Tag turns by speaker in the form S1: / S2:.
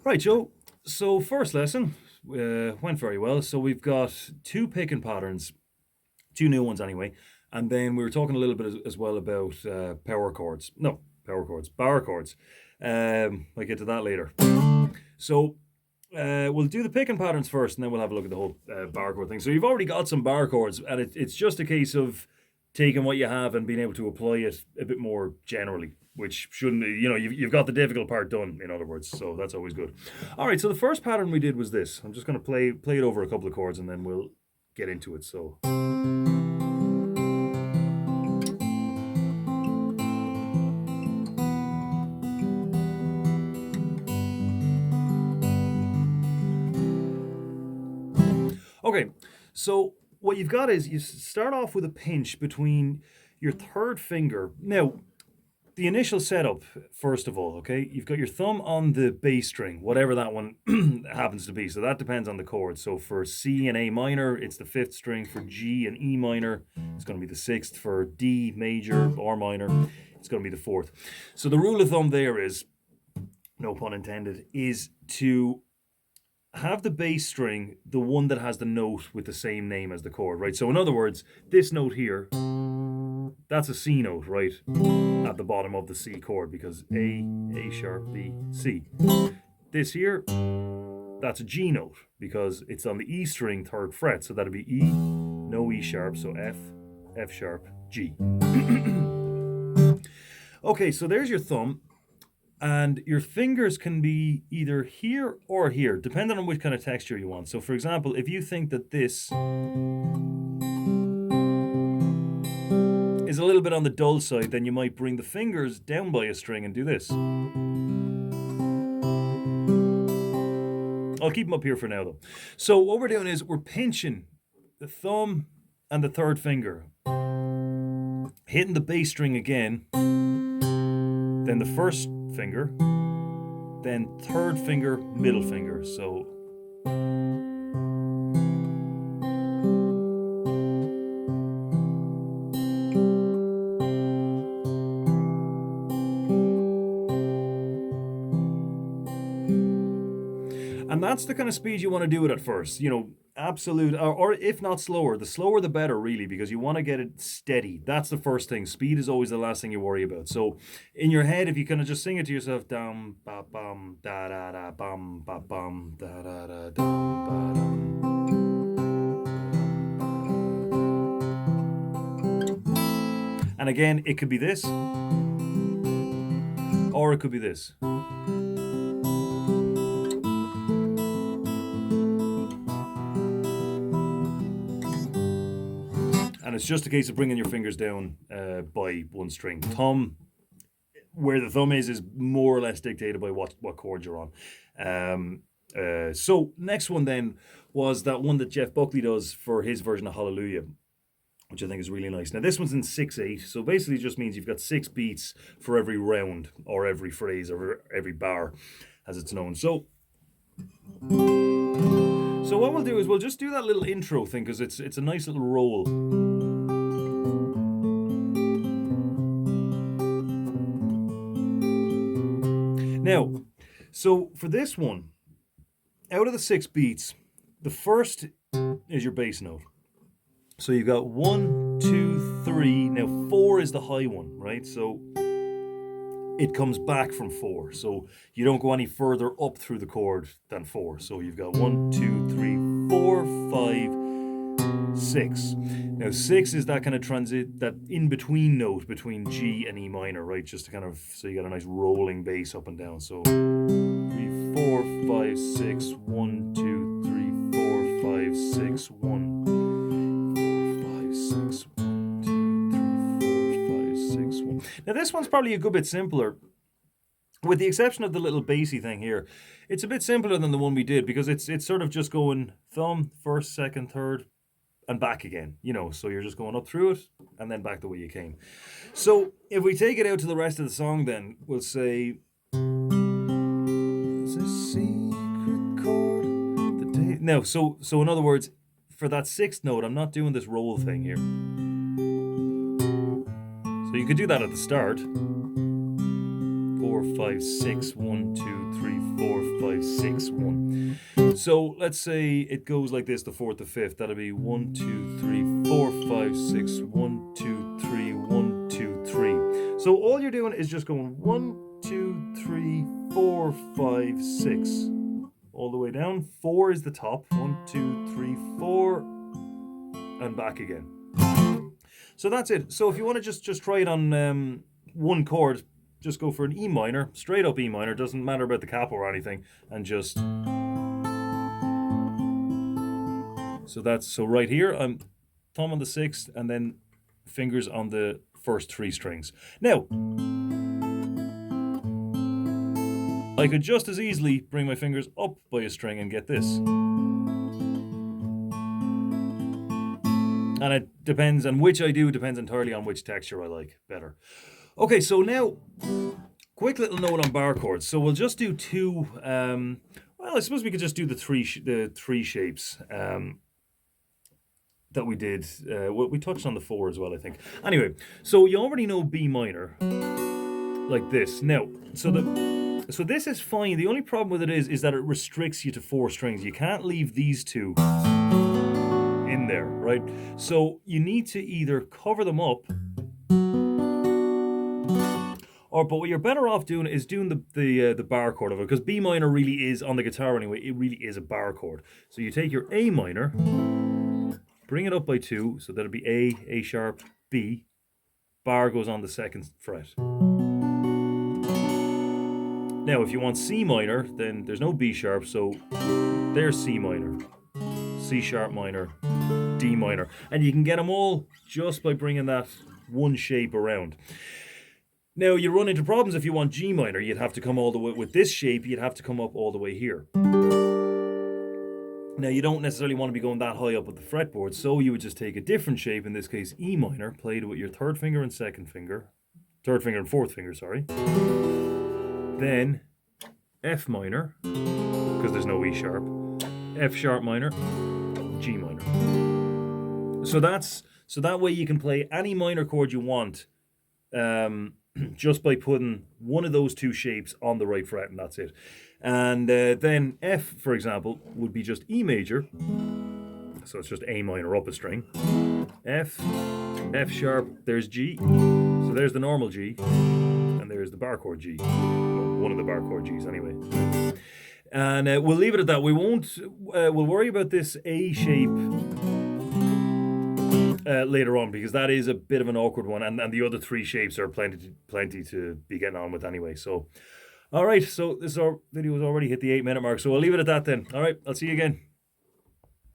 S1: Right, Joe. So first lesson went very well. So we've got two picking patterns, two new ones anyway, and then we were talking a little bit as well about power chords. No, power chords, bar chords. I'll get to that later. So we'll do the picking patterns first, and then we'll have a look at the whole bar chord thing. So you've already got some bar chords, and it's just a case of taking what you have and being able to apply it a bit more generally, which shouldn't, you've got the difficult part done, in other words. So that's always good. All right, so the first pattern we did was this. I'm just going to play it over a couple of chords, and then we'll get into it. So. Okay, so what you've got is you start off with a pinch between your third finger. Now, the initial setup, first of all, okay, you've got your thumb on the bass string, whatever that one happens to be. So that depends on the chord. So for C and A minor, it's the fifth string. For G and E minor, it's going to be the sixth. For D major or minor, it's going to be the fourth. So the rule of thumb there is, no pun intended, is to have the bass string the one that has the note with the same name as the chord, right? So in other words, this note here, that's a C note, right? At the bottom of the C chord, because A sharp, B, C. This here, that's a G note because it's on the E string, third fret. So that'd be E, no E sharp, so F, F sharp, G. Okay, so there's your thumb. And your fingers can be either here or here, depending on which kind of texture you want. So for example, if you think that this is a little bit on the dull side, then you might bring the fingers down by a string and do this. I'll keep them up here for now though. So what we're doing is we're pinching the thumb and the third finger, hitting the bass string again, then the first finger, then third finger, middle finger. So and that's the kind of speed you want to do it at first, absolute, or if not slower. The slower the better, really, because you want to get it steady. That's the first thing. Speed is always the last thing you worry about. So in your head, if you kind of just sing it to yourself, dum ba bum da da da bum ba bum da da da dum ba dum. And again, it could be this, or it could be this. And it's just a case of bringing your fingers down by one string. Thumb, where the thumb is more or less dictated by what chord you're on. So next one then was that one that Jeff Buckley does for his version of Hallelujah, which I think is really nice. Now this one's in 6/8, so basically it just means you've got 6 beats for every round or every phrase or every bar, as it's known. So what we'll do is we'll just do that little intro thing because it's a nice little roll. Now, so for this one, out of the 6 beats, the first is your bass note. So you've got 1, 2, 3. Now 4 is the high one, right? So it comes back from 4. So you don't go any further up through the chord than 4. So you've got 1, 2, 3, 4, 5, 6. Now 6 is that kind of that in-between note between G and E minor, right? Just to kind of, so you got a nice rolling bass up and down. So 3, 4, 5, 6, 1, 2, 3, 4, 5, 6, 1, 4, 5, 6, 1, 2, 3, 4, 5, 6, 1. Now this one's probably a good bit simpler. With the exception of the little bassy thing here, it's a bit simpler than the one we did because it's sort of just going thumb, first, second, third, and back again, so you're just going up through it and then back the way you came. So if we take it out to the rest of the song, then we'll say, it's a secret chord. Now, so in other words, for that 6th note, I'm not doing this roll thing here. So you could do that at the start. 4, 5, 6, 1, 2, 3, 4, 5, 5, 6, 1. So let's say it goes like this, the 4th to 5th. That'll be 1, 2, 3, 4, 5, 6, 1, 2, 3, 1, 2, 3. So all you're doing is just going 1, 2, 3, 4, 5, 6. All the way down. 4 is the top. 1, 2, 3, 4. And back again. So that's it. So if you want to just try it on one chord, just go for an E minor, straight up E minor, doesn't matter about the capo or anything, and just... So right here, I'm thumb on the 6th, and then fingers on the first 3 strings. Now, I could just as easily bring my fingers up by a string and get this. And it depends, and which I do depends entirely on which texture I like better. Okay, so now, quick little note on bar chords. So we'll just do 2, well, I suppose we could just do the three shapes that we did. We touched on the 4 as well, I think. Anyway, so you already know B minor, like this. Now, so this is fine. The only problem with it is that it restricts you to 4 strings. You can't leave these 2 in there, right? So you need to either cover them up, but what you're better off doing is doing the bar chord of it, because B minor really is, on the guitar anyway, it really is a bar chord. So you take your A minor, bring it up by 2, so that'll be A sharp, B, bar goes on the 2nd fret. Now if you want C minor, then there's no B sharp, so there's C minor, C sharp minor, D minor. And you can get them all just by bringing that one shape around. Now you run into problems if you want G minor. You'd have to come all the way, with this shape, you'd have to come up all the way here. Now you don't necessarily want to be going that high up at the fretboard, so you would just take a different shape, in this case E minor, played with your 3rd finger and 2nd finger, 3rd finger and 4th finger, sorry. Then F minor, because there's no E sharp, F sharp minor, G minor. So that way you can play any minor chord you want, just by putting one of those 2 shapes on the right fret, and that's it. And then F, for example, would be just E major, so it's just A minor up a string, F, F sharp, there's G, so there's the normal G, and there's the bar chord G, one of the bar chord Gs anyway. And we'll leave it at that. We won't, we'll worry about this A shape later on, because that is a bit of an awkward one, and the other 3 shapes are plenty to be getting on with anyway. So, all right, so our video has already hit the 8-minute mark, so I'll leave it at that then. All right, I'll see you again.